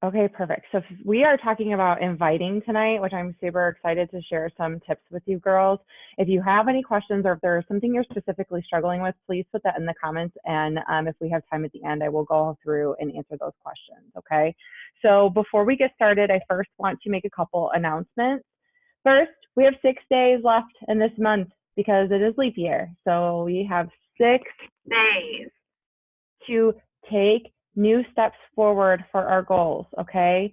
Okay, perfect. So we are talking about inviting tonight, which I'm super excited to share some tips with you girls. If you have any questions or if there's something you're specifically struggling with, please put that in the comments. And if we have time at the end, I will go through and answer those questions. Okay. So before we get started, I first want to make a couple announcements. First, we have 6 days left in this month because it is leap year. So we have 6 days to take new steps forward for our goals, okay?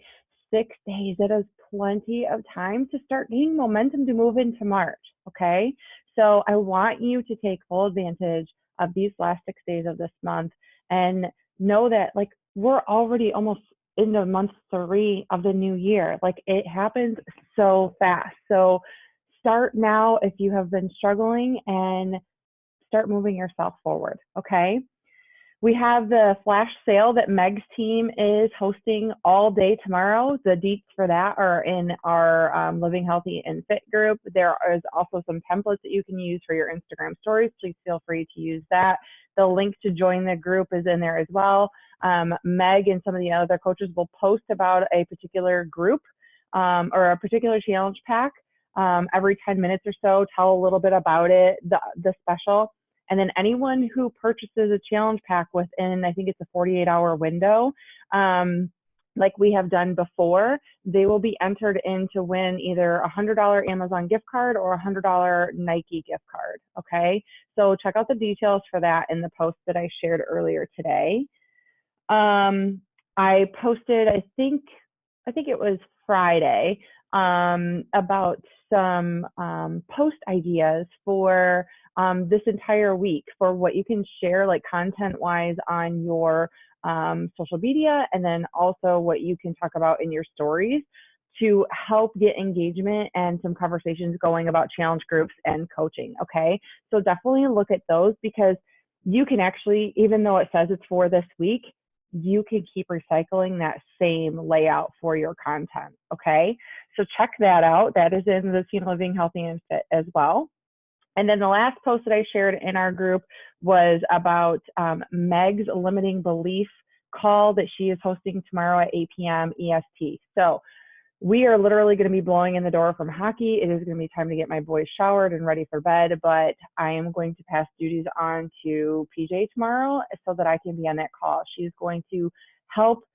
6 days, that is plenty of time to start gaining momentum to move into March, okay? So I want you to take full advantage of these last 6 days of this month and know that like we're already almost into month 3 of the new year. Like it happens so fast. So start now if you have been struggling and start moving yourself forward, okay? We have the flash sale that Meg's team is hosting all day tomorrow. The deets for that are in our Living Healthy and Fit group. There is also some templates that you can use for your Instagram stories. Please feel free to use that. The link to join the group is in there as well. Meg and some of the other coaches will post about a particular group or a particular challenge pack every 10 minutes or so. Tell a little bit about it, the special. And then anyone who purchases a challenge pack within, I think it's a 48-hour window, like we have done before, they will be entered in to win either a $100 Amazon gift card or a $100 Nike gift card, okay? So check out the details for that in the post that I shared earlier today. I posted, I think it was Friday, about some post ideas for this entire week for what you can share like content wise on your social media, and then also what you can talk about in your stories to help get engagement and some conversations going about challenge groups and coaching. Okay, so definitely look at those because you can actually, even though it says it's for this week, you can keep recycling that same layout for your content. Okay, so check that out. That is in the Teen Living Healthy and Fit as well. And then the last post that I shared in our group was about Meg's limiting belief call that she is hosting tomorrow at 8 p.m. EST. So we are literally going to be blowing in the door from hockey. It is going to be time to get my boys showered and ready for bed, but I am going to pass duties on to PJ tomorrow so that I can be on that call. She's going to help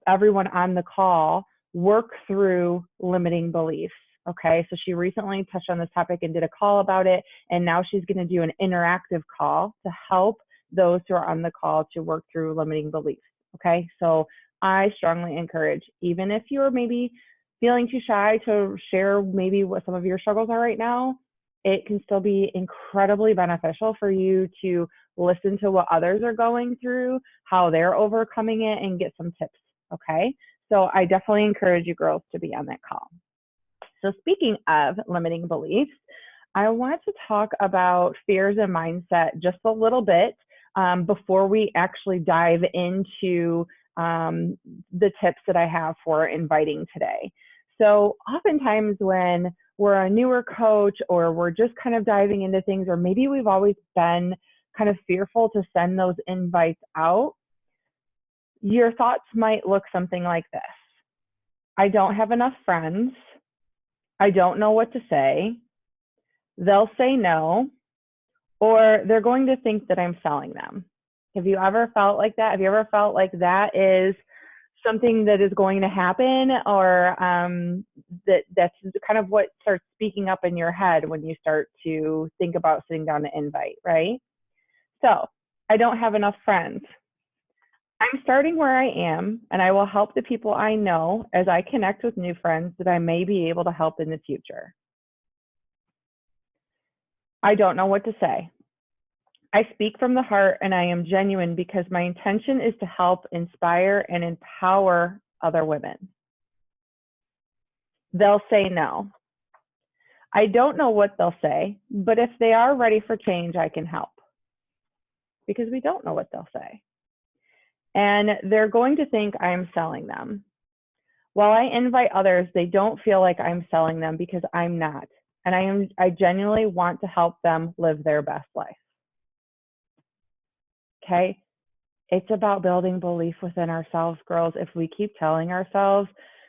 everyone on the call work through limiting beliefs. Okay, so she recently touched on this topic and did a call about it, and now she's going to do an interactive call to help those who are on the call to work through limiting beliefs. Okay, so I strongly encourage, even if you're maybe feeling too shy to share maybe what some of your struggles are right now, it can still be incredibly beneficial for you to listen to what others are going through, how they're overcoming it, and get some tips. Okay, so I definitely encourage you girls to be on that call. So speaking of limiting beliefs, I want to talk about fears and mindset just a little bit before we actually dive into the tips that I have for inviting today. So oftentimes when we're a newer coach or we're just kind of diving into things, or maybe we've always been kind of fearful to send those invites out, your thoughts might look something like this. I don't have enough friends. I don't know what to say. They'll say no, or they're going to think that I'm selling them. Have you ever felt like that? Have you ever felt like that is something that is going to happen, or that's kind of what starts speaking up in your head when you start to think about sitting down to invite, right? So I don't have enough friends. I'm starting where I am, and I will help the people I know as I connect with new friends that I may be able to help in the future. I don't know what to say. I speak from the heart and I am genuine because my intention is to help, inspire, and empower other women. They'll say no. I don't know what they'll say, but if they are ready for change, I can help. Because we don't know what they'll say. And they're going to think I'm selling them. While I invite others, they don't feel like I'm selling them because I'm not. And I genuinely want to help them live their best life. Okay? It's about building belief within ourselves, girls. If we keep telling ourselves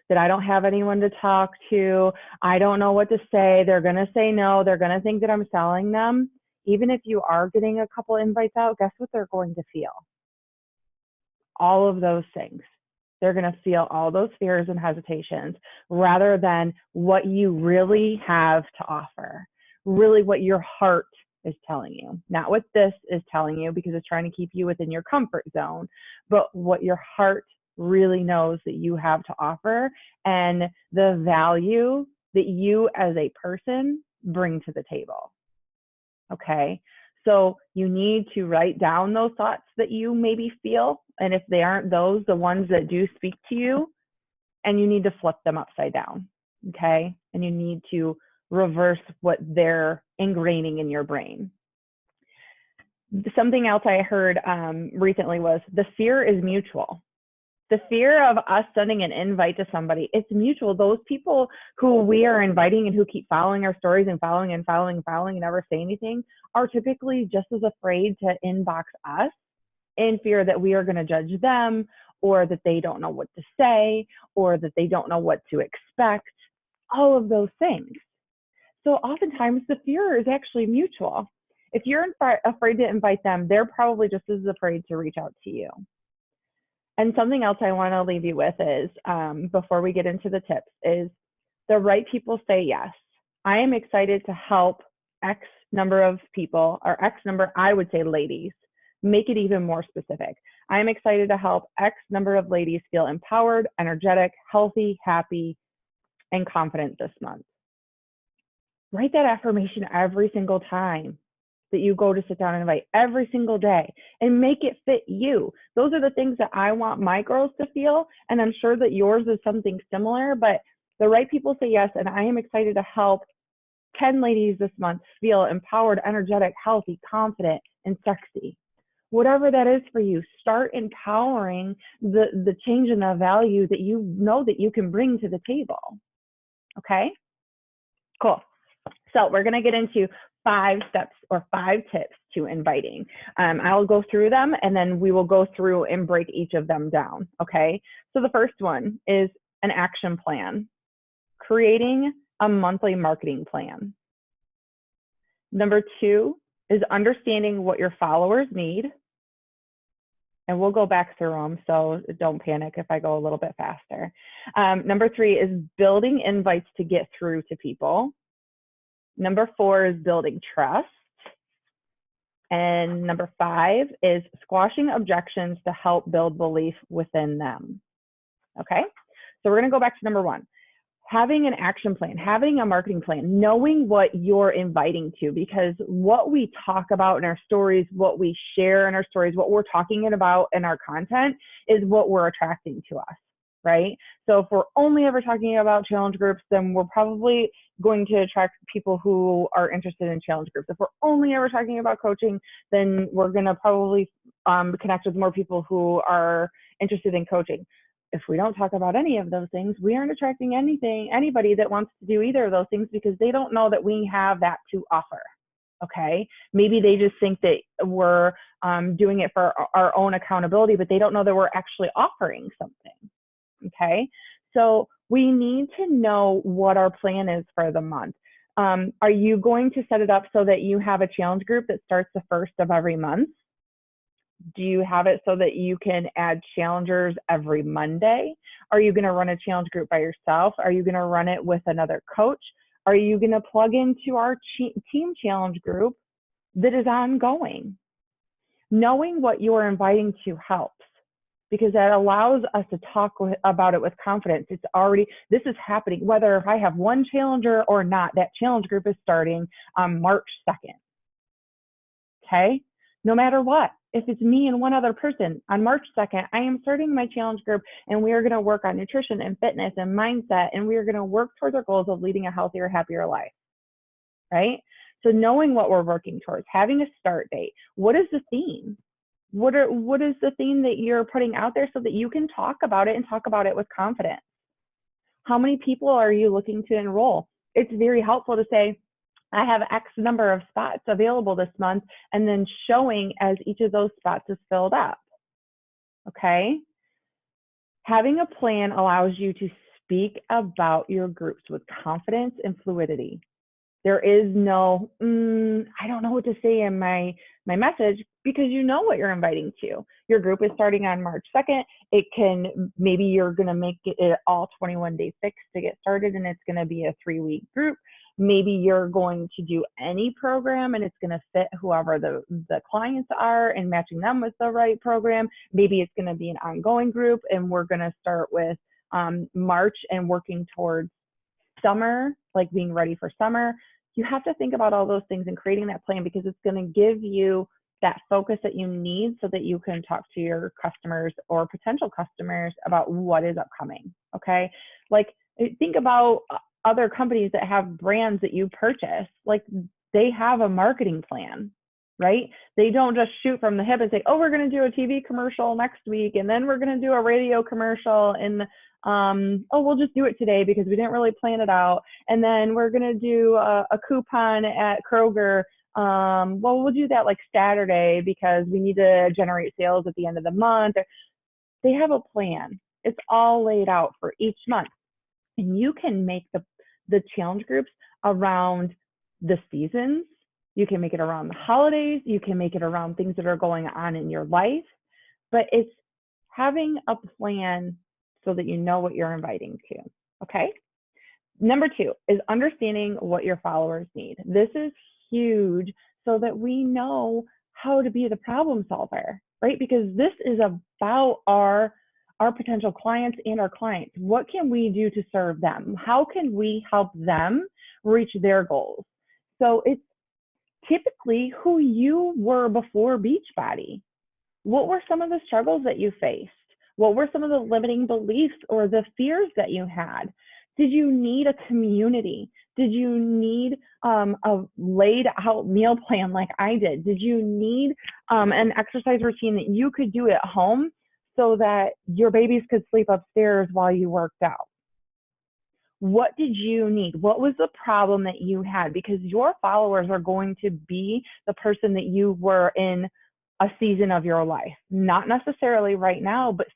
that I don't have anyone to talk to, I don't know what to say, they're going to say no, they're going to think that I'm selling them. Even if you are getting a couple invites out, guess what they're going to feel? All of those things. They're going to feel all those fears and hesitations rather than what you really have to offer, really what your heart is telling you, not what this is telling you because it's trying to keep you within your comfort zone, but what your heart really knows that you have to offer and the value that you as a person bring to the table. Okay. So you need to write down those thoughts that you maybe feel. And if they aren't those, the ones that do speak to you, and you need to flip them upside down. Okay. And you need to reverse what they're ingraining in your brain. Something else I heard recently was the fear is mutual. The fear of us sending an invite to somebody, it's mutual. Those people who we are inviting and who keep following our stories and following and never say anything are typically just as afraid to inbox us in fear that we are going to judge them or that they don't know what to say or that they don't know what to expect, all of those things. So oftentimes the fear is actually mutual. If you're afraid to invite them, they're probably just as afraid to reach out to you. And something else I want to leave you with is, before we get into the tips, is the right people say yes. I am excited to help X number of people, or X number, I would say ladies, make it even more specific. I am excited to help X number of ladies feel empowered, energetic, healthy, happy, and confident this month. Write that affirmation every single time that you go to sit down and invite, every single day, and make it fit you. Those are the things that I want my girls to feel, and I'm sure that yours is something similar, but the right people say yes, and I am excited to help 10 ladies this month feel empowered, energetic, healthy, confident, and sexy. Whatever that is for you, start empowering the change in the value that you know that you can bring to the table. Okay? Cool. So we're going to get into 5 steps or 5 tips to inviting. I'll go through them and then we will go through and break each of them down. Okay. So the first one is an action plan, creating a monthly marketing plan. Number 2 is understanding what your followers need. And we'll go back through them, so don't panic if I go a little bit faster. Number 3 is building invites to get through to people. Number 4 is building trust. And number 5 is squashing objections to help build belief within them. Okay, so we're going to go back to number 1. Having an action plan, having a marketing plan, knowing what you're inviting to, because what we talk about in our stories, what we share in our stories, what we're talking about in our content is what we're attracting to us, right? So if we're only ever talking about challenge groups, then we're probably going to attract people who are interested in challenge groups. If we're only ever talking about coaching, then we're going to probably connect with more people who are interested in coaching. If we don't talk about any of those things, we aren't attracting anybody that wants to do either of those things because they don't know that we have that to offer. Okay, maybe they just think that we're doing it for our own accountability, but they don't know that we're actually offering something. Okay, so we need to know what our plan is for the month. Are you going to set it up so that you have a challenge group that starts the 1st of every month? Do you have it so that you can add challengers every Monday? Are you going to run a challenge group by yourself? Are you going to run it with another coach? Are you going to plug into our team challenge group that is ongoing? Knowing what you are inviting to helps because that allows us to talk about it with confidence. It's already, this is happening, whether if I have one challenger or not, that challenge group is starting on March 2nd. Okay? No matter what, if it's me and one other person, on March 2nd, I am starting my challenge group and we are going to work on nutrition and fitness and mindset, and we are going to work towards our goals of leading a healthier, happier life, right? So knowing what we're working towards, having a start date, what is the theme? What is the theme that you're putting out there so that you can talk about it and talk about it with confidence? How many people are you looking to enroll? It's very helpful to say, I have X number of spots available this month, and then showing as each of those spots is filled up. okay? Having a plan allows you to speak about your groups with confidence and fluidity. There is no, I don't know what to say in my message, because you know what you're inviting to. Your group is starting on March 2nd. It can, maybe you're going to make it all 21 day fix to get started, and it's going to be a 3-week group. Maybe you're going to do any program and it's going to fit whoever the clients are and matching them with the right program. Maybe it's going to be an ongoing group and we're going to start with March and working towards summer, like being ready for summer. You have to think about all those things and creating that plan, because it's going to give you that focus that you need so that you can talk to your customers or potential customers about what is upcoming. Okay. Like, think about other companies that have brands that you purchase. Like, they have a marketing plan, right? They don't just shoot from the hip and say, oh, we're going to do a TV commercial next week, and then we're going to do a radio commercial, and oh, we'll just do it today because we didn't really plan it out. And then we're going to do a coupon at Kroger. Well, we'll do that like Saturday because we need to generate sales at the end of the month. They have a plan. It's all laid out for each month. And you can make the challenge groups around the seasons. You can make it around the holidays. You can make it around things that are going on in your life. But it's having a plan so that you know what you're inviting to. Okay. Number 2 is understanding what your followers need. This is huge, so that we know how to be the problem solver, right? Because this is about our potential clients and our clients. What can we do to serve them? How can we help them reach their goals? So it's typically who you were before Beachbody. What were some of the struggles that you faced? What were some of the limiting beliefs or the fears that you had? Did you need a community? Did you need a laid out meal plan like I did? Did you need an exercise routine that you could do at home so that your babies could sleep upstairs while you worked out? What did you need? What was the problem that you had? Because your followers are going to be the person that you were in a season of your life, not necessarily right now, but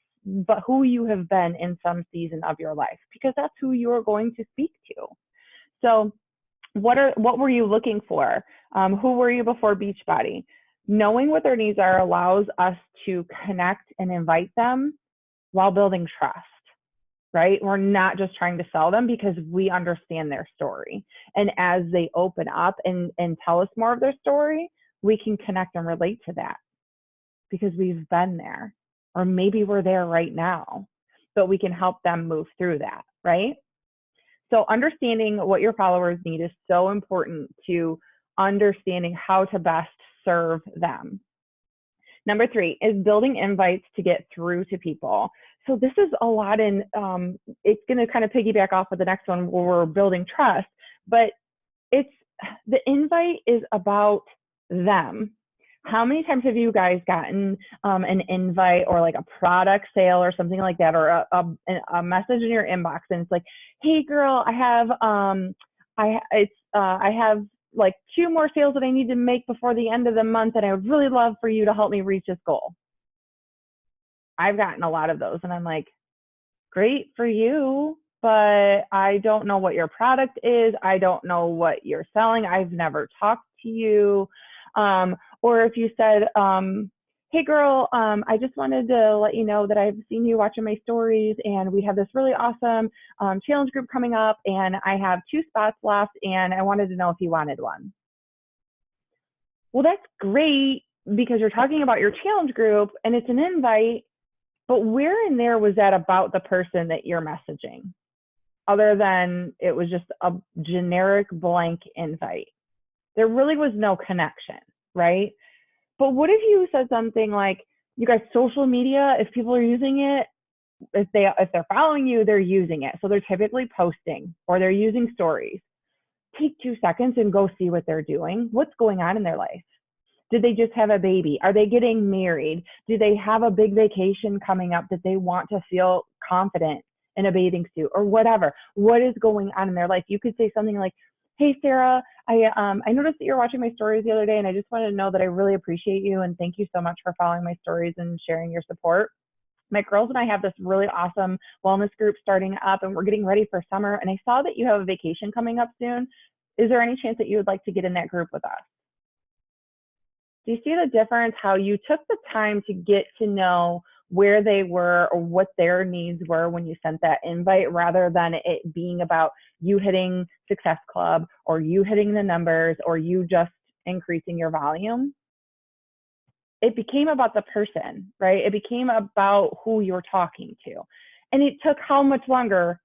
who you have been in some season of your life, because that's who you're going to speak to. So what were you looking for? Who were you before Beachbody? Knowing what their needs are allows us to connect and invite them while building trust, right? We're not just trying to sell them, because we understand their story. And as they open up and tell us more of their story, we can connect and relate to that because we've been there, or maybe we're there right now, but we can help them move through that, right? So understanding what your followers need is so important to understanding how to best serve them. Number 3 is building invites to get through to people. So this is a lot in, it's going to kind of piggyback off of the next one where we're building trust, but the invite is about them. How many times have you guys gotten an invite or like a product sale or something like that, or a message in your inbox, and it's like, hey girl, I have like 2 more sales that I need to make before the end of the month, and I would really love for you to help me reach this goal. I've gotten a lot of those, and I'm like, great for you, but I don't know what your product is. I don't know what you're selling. I've never talked to you. Or if you said, hey girl, I just wanted to let you know that I've seen you watching my stories, and we have this really awesome challenge group coming up, and I have 2 spots left, and I wanted to know if you wanted one. Well, that's great, because you're talking about your challenge group and it's an invite, but where in there was that about the person that you're messaging, other than it was just a generic blank invite? There really was no connection, right? But what if you said something like, you guys, social media, if people are using it, if they're following you, they're using it. So they're typically posting or they're using stories. Take 2 seconds and go see what they're doing. What's going on in their life? Did they just have a baby? Are they getting married? Do they have a big vacation coming up that they want to feel confident in a bathing suit or whatever? What is going on in their life? You could say something like, hey, Sarah, I noticed that you're watching my stories the other day, and I just wanted to know that I really appreciate you, and thank you so much for following my stories and sharing your support. My girls and I have this really awesome wellness group starting up, and we're getting ready for summer. And I saw that you have a vacation coming up soon. Is there any chance that you would like to get in that group with us? Do you see the difference? How you took the time to get to know where they were or what their needs were when you sent that invite, rather than it being about you hitting Success Club or you hitting the numbers or you just increasing your volume. It became about the person, right? It became about who you're talking to. And it took how much longer?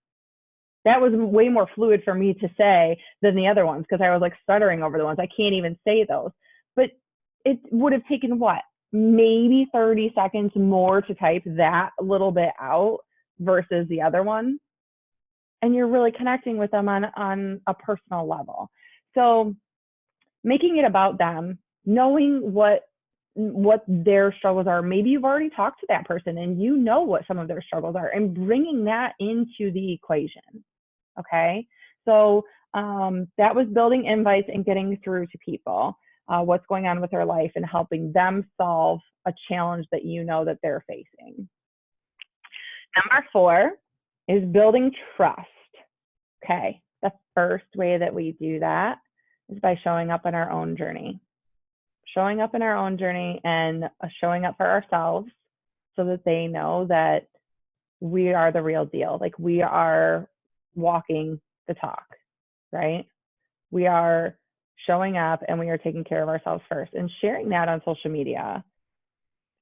That was way more fluid for me to say than the other ones, because I was like stuttering over the ones. I can't even say those. But it would have taken what? Maybe 30 seconds more to type that little bit out versus the other one. And you're really connecting with them on a personal level. So making it about them, knowing what their struggles are. Maybe you've already talked to that person and you know what some of their struggles are, and bringing that into the equation. Okay. So that was building invites and getting through to people what's going on with their life and helping them solve a challenge that you know that they're facing. Number 4 is building trust. Okay. The first way that we do that is by showing up in our own journey. Showing up in our own journey and showing up for ourselves so that they know that we are the real deal. Like, we are walking the talk, right? We are showing up and we are taking care of ourselves first, and sharing that on social media.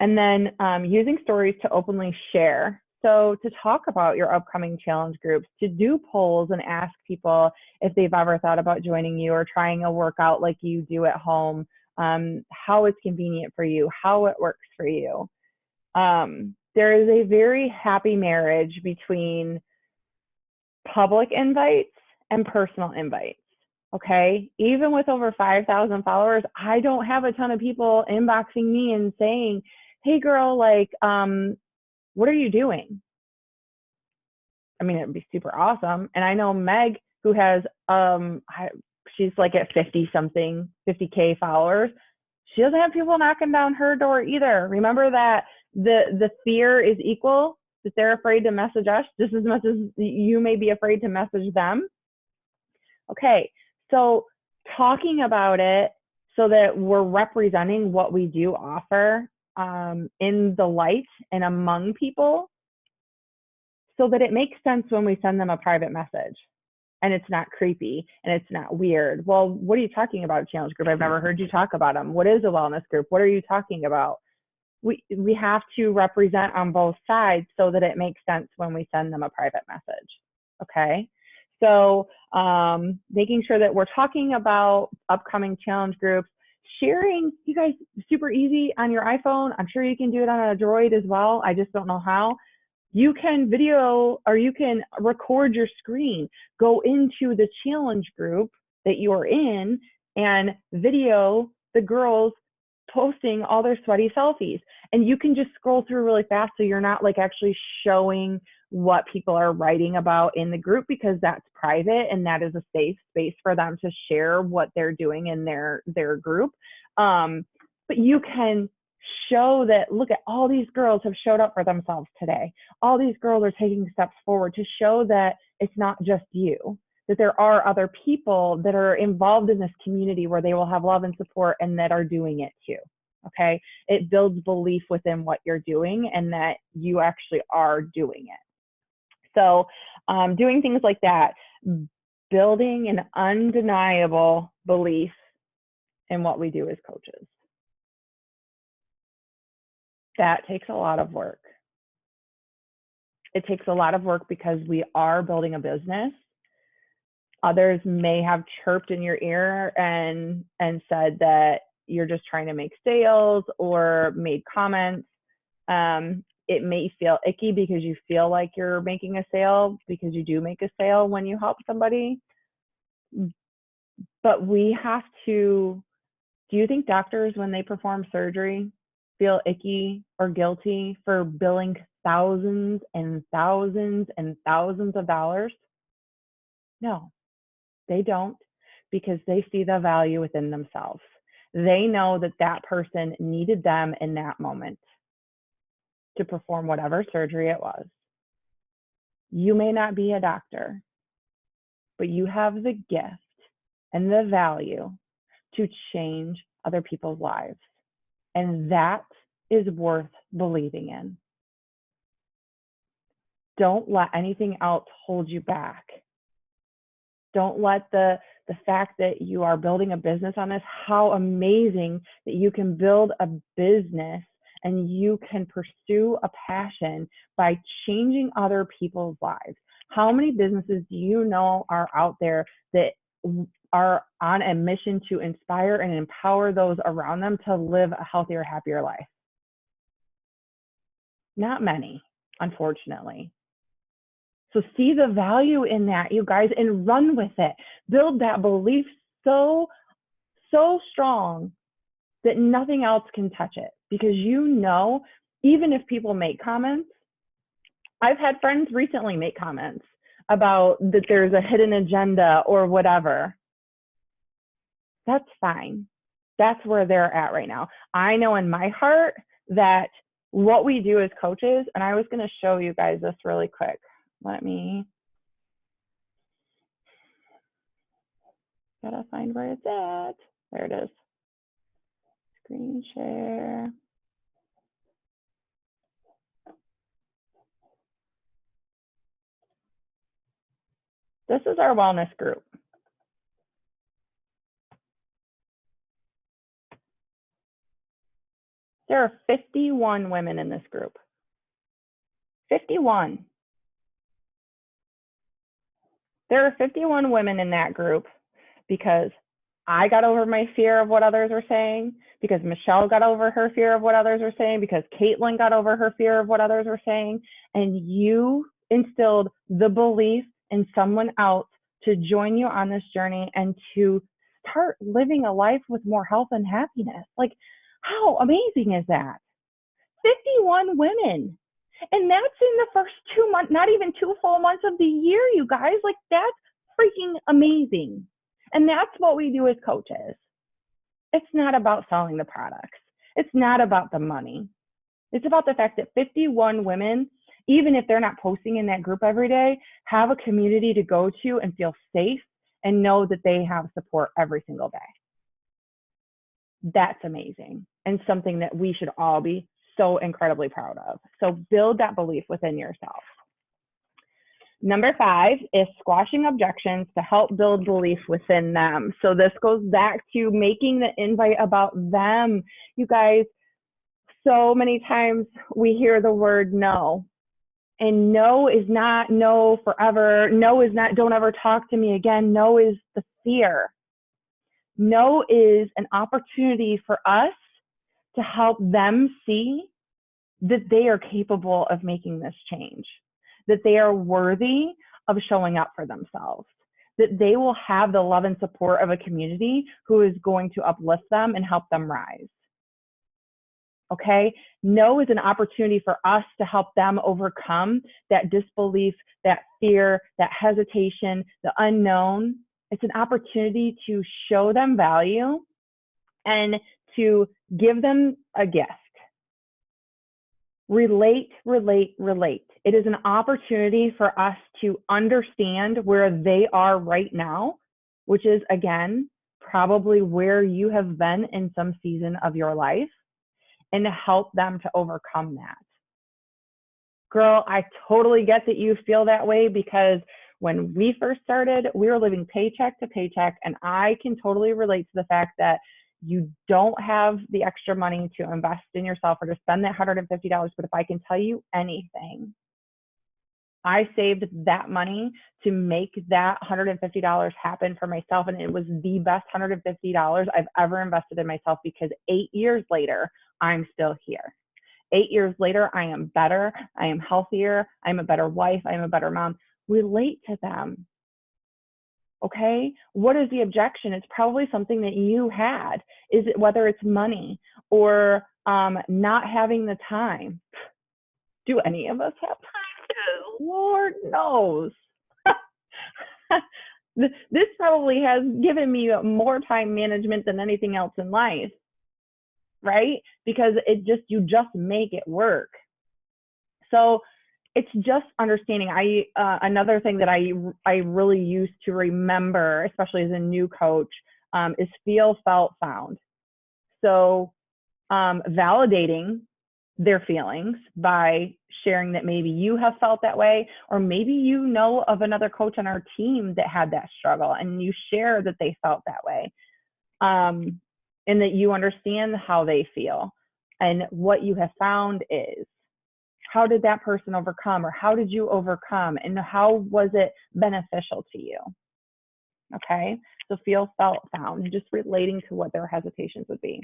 And then using stories to openly share. So to talk about your upcoming challenge groups, to do polls and ask people if they've ever thought about joining you or trying a workout like you do at home, how it's convenient for you, how it works for you. There is a very happy marriage between public invites and personal invites. Okay. Even with over 5,000 followers, I don't have a ton of people inboxing me and saying, hey girl, like, what are you doing? I mean, it'd be super awesome. And I know Meg, who has, she's like at 50K followers. She doesn't have people knocking down her door either. Remember that the fear is equal, that they're afraid to message us just as much as you may be afraid to message them. Okay. So talking about it so that we're representing what we do offer in the light and among people, so that it makes sense when we send them a private message and it's not creepy and it's not weird. Well, what are you talking about, challenge group? I've never heard you talk about them. What is a wellness group? What are you talking about? We have to represent on both sides so that it makes sense when we send them a private message. Okay. So making sure that we're talking about upcoming challenge groups, sharing, you guys, super easy on your iPhone. I'm sure you can do it on a Droid as well. I just don't know how. You can video or you can record your screen, go into the challenge group that you're in and video the girls posting all their sweaty selfies. And you can just scroll through really fast, so you're not like actually showing what people are writing about in the group, because that's private and that is a safe space for them to share what they're doing in their group. But you can show that, look at all these girls have showed up for themselves today. All these girls are taking steps forward, to show that it's not just you, that there are other people that are involved in this community where they will have love and support and that are doing it too. Okay. It builds belief within what you're doing and that you actually are doing it. So doing things like that, building an undeniable belief in what we do as coaches. That takes a lot of work. It takes a lot of work because we are building a business. Others may have chirped in your ear and said that you're just trying to make sales, or made comments. It may feel icky because you feel like you're making a sale, because you do make a sale when you help somebody. But we have to, do you think doctors, when they perform surgery, feel icky or guilty for billing thousands and thousands and thousands of dollars? No, they don't, because they see the value within themselves. They know that that person needed them in that moment. to perform whatever surgery it was. You may not be a doctor, but you have the gift and the value to change other people's lives. And that is worth believing in. Don't let anything else hold you back. Don't let the fact that you are building a business on this, how amazing that you can build a business and you can pursue a passion by changing other people's lives. How many businesses do you know are out there that are on a mission to inspire and empower those around them to live a healthier, happier life? Not many, unfortunately. So see the value in that, you guys, and run with it. Build that belief so strong that nothing else can touch it. Because you know, even if people make comments, I've had friends recently make comments about that there's a hidden agenda or whatever. That's fine. That's where they're at right now. I know in my heart that what we do as coaches, and I was going to show you guys this really quick. Let me, gotta find where it's at. There it is. Screen share. This is our wellness group. There are 51 women in this group. 51. There are 51 women in that group because I got over my fear of what others are saying, because Michelle got over her fear of what others are saying, because Caitlin got over her fear of what others are saying, and you instilled the belief in someone else to join you on this journey and to start living a life with more health and happiness. Like, how amazing is that? 51 women. And that's in the first 2 months, not even 2 full months of the year, you guys. Like, that's freaking amazing. And that's what we do as coaches. It's not about selling the products. It's not about the money. It's about the fact that 51 women, even if they're not posting in that group every day, have a community to go to and feel safe and know that they have support every single day. That's amazing and something that we should all be so incredibly proud of. So build that belief within yourself. Number 5 is squashing objections to help build belief within them. So this goes back to making the invite about them. You guys, so many times we hear the word no. And no is not no forever. No is not don't ever talk to me again. No is the fear. No is an opportunity for us to help them see that they are capable of making this change, that they are worthy of showing up for themselves, that they will have the love and support of a community who is going to uplift them and help them rise. Okay? No is an opportunity for us to help them overcome that disbelief, that fear, that hesitation, the unknown. It's an opportunity to show them value and to give them a gift. Relate, relate, relate. It is an opportunity for us to understand where they are right now, which is, again, probably where you have been in some season of your life, and to help them to overcome that. Girl, I totally get that you feel that way, because when we first started, we were living paycheck to paycheck, and I can totally relate to the fact that you don't have the extra money to invest in yourself or to spend that $150. But if I can tell you anything, I saved that money to make that $150 happen for myself. And it was the best $150 I've ever invested in myself, because 8 years later, I'm still here. 8 years later, I am better. I am healthier. I'm a better wife. I'm a better mom. Relate to them. Okay, what is the objection? It's probably something that you had. Is it whether it's money or not having the time? Do any of us have time? Lord knows. This probably has given me more time management than anything else in life, right? Because you just make it work. So it's just understanding. Another thing that I really used to remember, especially as a new coach, is feel, felt, found. So validating their feelings by sharing that maybe you have felt that way, or maybe you know of another coach on our team that had that struggle and you share that they felt that way, and that you understand how they feel. And what you have found is, how did that person overcome, or how did you overcome, and how was it beneficial to you? Okay, so feel, felt, found, just relating to what their hesitations would be.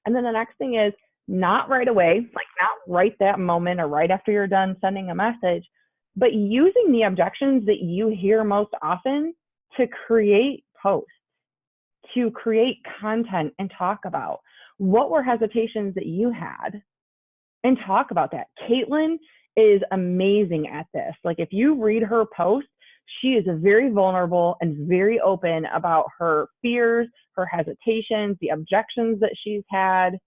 And then the next thing is, not right away, like not right that moment or right after you're done sending a message, but using the objections that you hear most often to create posts, to create content and talk about what were hesitations that you had and talk about that. Caitlin is amazing at this. Like if you read her post, she is very vulnerable and very open about her fears, her hesitations, the objections that she's had,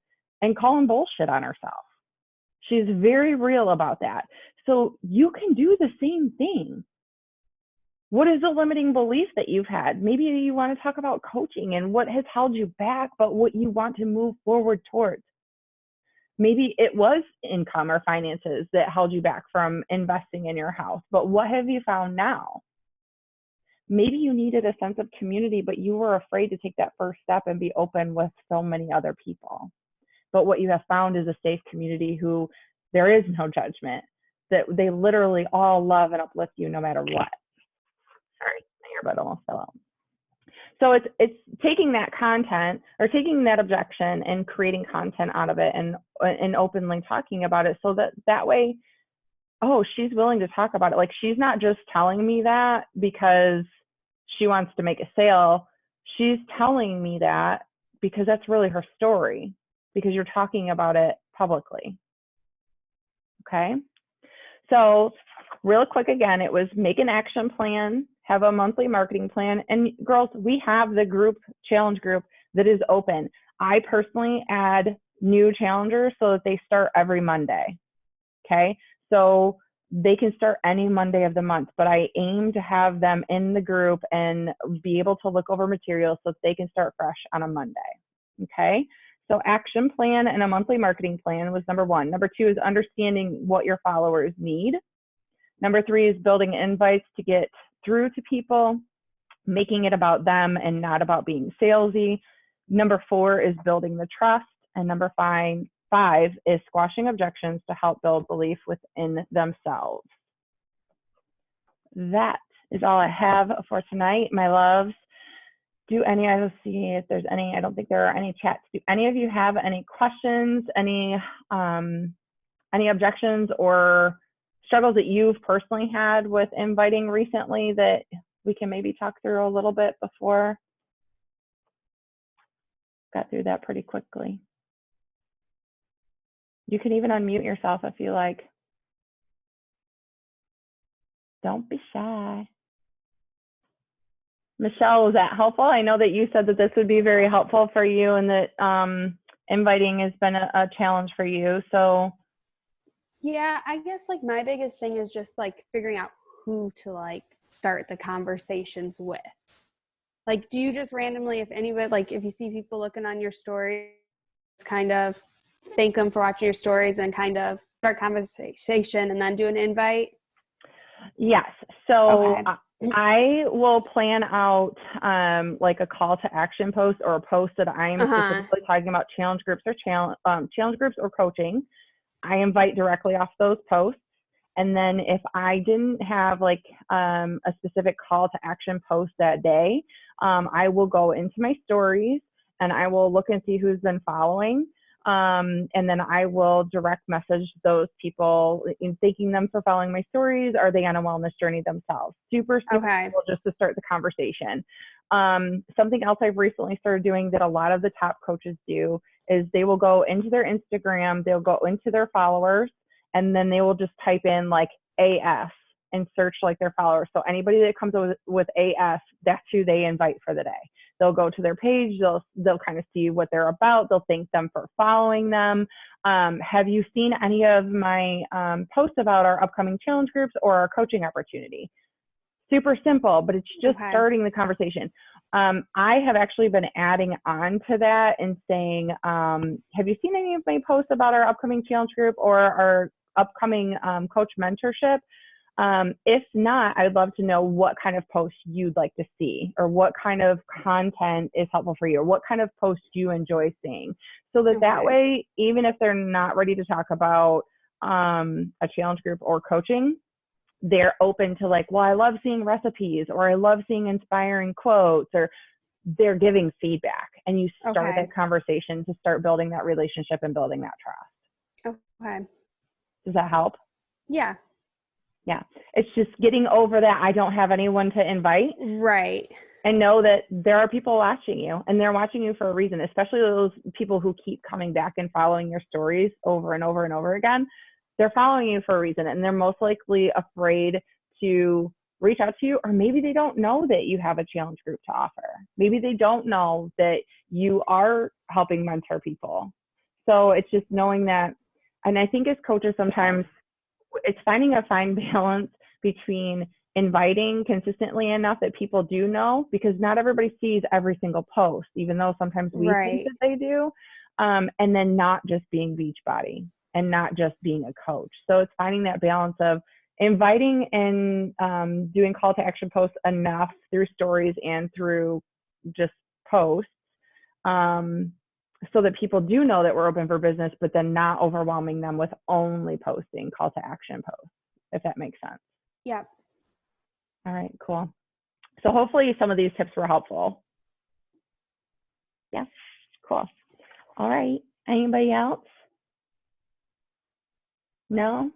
and calling bullshit on herself. She's very real about that. So you can do the same thing. What is the limiting belief that you've had? Maybe you want to talk about coaching and what has held you back, but what you want to move forward towards. Maybe it was income or finances that held you back from investing in your house, but what have you found now? Maybe you needed a sense of community, but you were afraid to take that first step and be open with so many other people. But what you have found is a safe community who there is no judgment, that they literally all love and uplift you no matter what. Sorry, my earbud almost fell out. So it's taking that content or taking that objection and creating content out of it, and openly talking about it, so that way, oh, she's willing to talk about it. Like she's not just telling me that because she wants to make a sale. She's telling me that because that's really her story, because you're talking about it publicly. Okay. So real quick, again, it was make an action plan, have a monthly marketing plan. And girls, we have the group challenge group that is open. I personally add new challengers so that they start every Monday. Okay. So they can start any Monday of the month, but I aim to have them in the group and be able to look over materials so that they can start fresh on a Monday. Okay. So action plan and a monthly marketing plan was number one. Number two is understanding what your followers need. Number three is building invites to get through to people, making it about them and not about being salesy. Number four is building the trust. And number five is squashing objections to help build belief within themselves. That is all I have for tonight, my loves. I will see if there's any, I don't think there are any chats. Do any of you have any questions, any objections or struggles that you've personally had with inviting recently that we can maybe talk through a little bit before? Got through that pretty quickly. You can even unmute yourself if you like. Don't be shy. Michelle, was that helpful? I know that you said that this would be very helpful for you and that inviting has been a challenge for you. So yeah, I guess like my biggest thing is just like figuring out who to like start the conversations with. Like, do you just randomly, if anybody, like if you see people looking on your stories, kind of thank them for watching your stories and kind of start conversation and then do an invite? Yes. So okay. I will plan out like a call to action post or a post that I'm specifically talking about challenge groups or challenge groups or coaching. I invite directly off those posts. And then if I didn't have like a specific call to action post that day, I will go into my stories and I will look and see who's been following. And then I will direct message those people in thanking them for following my stories. Are they on a wellness journey themselves? Super okay. simple, just to start the conversation. Something else I've recently started doing that a lot of the top coaches do is they will go into their Instagram, they'll go into their followers, and then they will just type in like AF and search like their followers. So anybody that comes with AF, that's who they invite for the day. They'll go to their page, they'll kind of see what they're about, they'll thank them for following them. Have you seen any of my posts about our upcoming challenge groups or our coaching opportunity? Super simple, but it's just starting the conversation. I have actually been adding on to that and saying, have you seen any of my posts about our upcoming challenge group or our upcoming coach mentorship? If not, I'd love to know what kind of posts you'd like to see, or what kind of content is helpful for you, or what kind of posts you enjoy seeing. So that way, even if they're not ready to talk about a challenge group or coaching, they're open to like, well, I love seeing recipes, or I love seeing inspiring quotes, or they're giving feedback, and you start that conversation to start building that relationship and building that trust. Okay. Does that help? Yeah. Yeah. It's just getting over that I don't have anyone to invite. Right. And know that there are people watching you, and they're watching you for a reason, especially those people who keep coming back and following your stories over and over and over again. They're following you for a reason, and they're most likely afraid to reach out to you, or maybe they don't know that you have a challenge group to offer. Maybe they don't know that you are helping mentor people. So it's just knowing that. And I think as coaches, sometimes it's finding a fine balance between inviting consistently enough that people do know, because not everybody sees every single post, even though sometimes we think that they do, and then not just being Beachbody and not just being a coach. So it's finding that balance of inviting and doing call to action posts enough through stories and through just posts, so that people do know that we're open for business, but then not overwhelming them with only posting call to action posts, if that makes sense. Yeah. All right, cool. So hopefully some of these tips were helpful. Yeah, cool. All right, anybody else? No?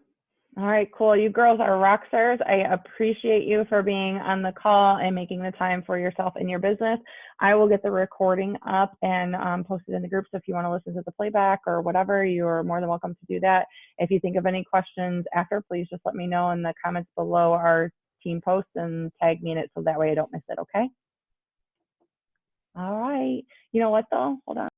All right, cool. You girls are rock stars. I appreciate you for being on the call and making the time for yourself and your business. I will get the recording up and post it in the group. So if you want to listen to the playback or whatever, you're more than welcome to do that. If you think of any questions after, please just let me know in the comments below our team post and tag me in it, so that way I don't miss it, okay? All right. You know what though? Hold on.